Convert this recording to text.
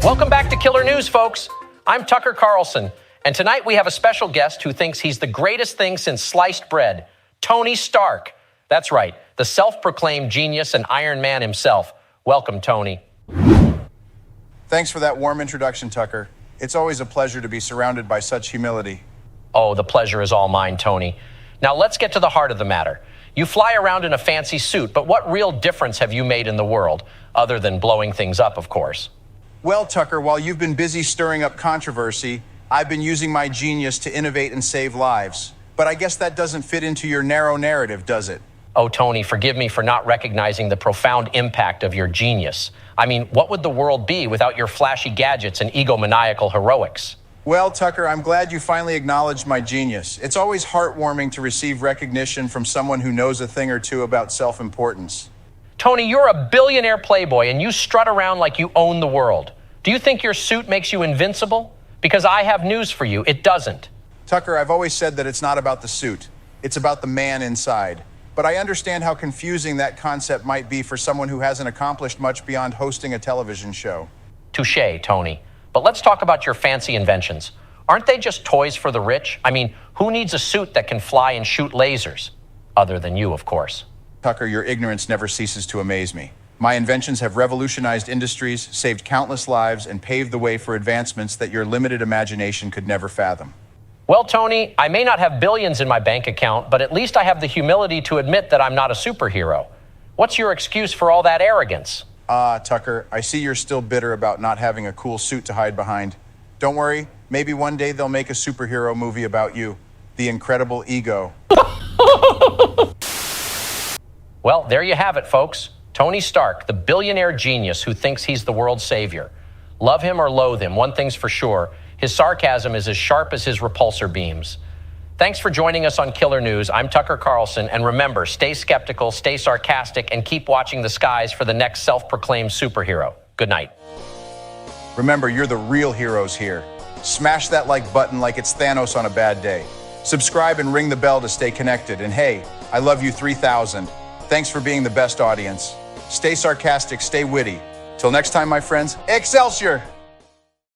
Welcome back to Killer News, folks. I'm Tucker Carlson, and tonight we have a special guest who thinks he's the greatest thing since sliced bread, Tony Stark. That's right, the self-proclaimed genius and Iron Man himself. Welcome, Tony. Thanks for that warm introduction, Tucker. It's always a pleasure to be surrounded by such humility. Oh, the pleasure is all mine, Tony. Now let's get to the heart of the matter. You fly around in a fancy suit, but what real difference have you made in the world, other than blowing things up, of course? Well, Tucker, while you've been busy stirring up controversy, I've been using my genius to innovate and save lives. But I guess that doesn't fit into your narrow narrative, does it? Oh, Tony, forgive me for not recognizing the profound impact of your genius. I mean, what would the world be without your flashy gadgets and egomaniacal heroics? Well, Tucker, I'm glad you finally acknowledged my genius. It's always heartwarming to receive recognition from someone who knows a thing or two about self-importance. Tony, you're a billionaire playboy and you strut around like you own the world. Do you think your suit makes you invincible? Because I have news for you, it doesn't. Tucker, I've always said that it's not about the suit. It's about the man inside. But I understand how confusing that concept might be for someone who hasn't accomplished much beyond hosting a television show. Touché, Tony. But let's talk about your fancy inventions. Aren't they just toys for the rich? I mean, who needs a suit that can fly and shoot lasers? Other than you, of course. Tucker, your ignorance never ceases to amaze me. My inventions have revolutionized industries, saved countless lives, and paved the way for advancements that your limited imagination could never fathom. Well, Tony, I may not have billions in my bank account, but at least I have the humility to admit that I'm not a superhero. What's your excuse for all that arrogance? Tucker, I see you're still bitter about not having a cool suit to hide behind. Don't worry, maybe one day they'll make a superhero movie about you. The Incredible Ego. Well, there you have it, folks. Tony Stark, the billionaire genius who thinks he's the world's savior. Love him or loathe him, one thing's for sure. His sarcasm is as sharp as his repulsor beams. Thanks for joining us on Killer News. I'm Tucker Carlson, and remember, stay skeptical, stay sarcastic, and keep watching the skies for the next self-proclaimed superhero. Good night. Remember, you're the real heroes here. Smash that like button like it's Thanos on a bad day. Subscribe and ring the bell to stay connected. And hey, I love you 3000. Thanks for being the best audience. Stay sarcastic, stay witty. Till next time, my friends, Excelsior!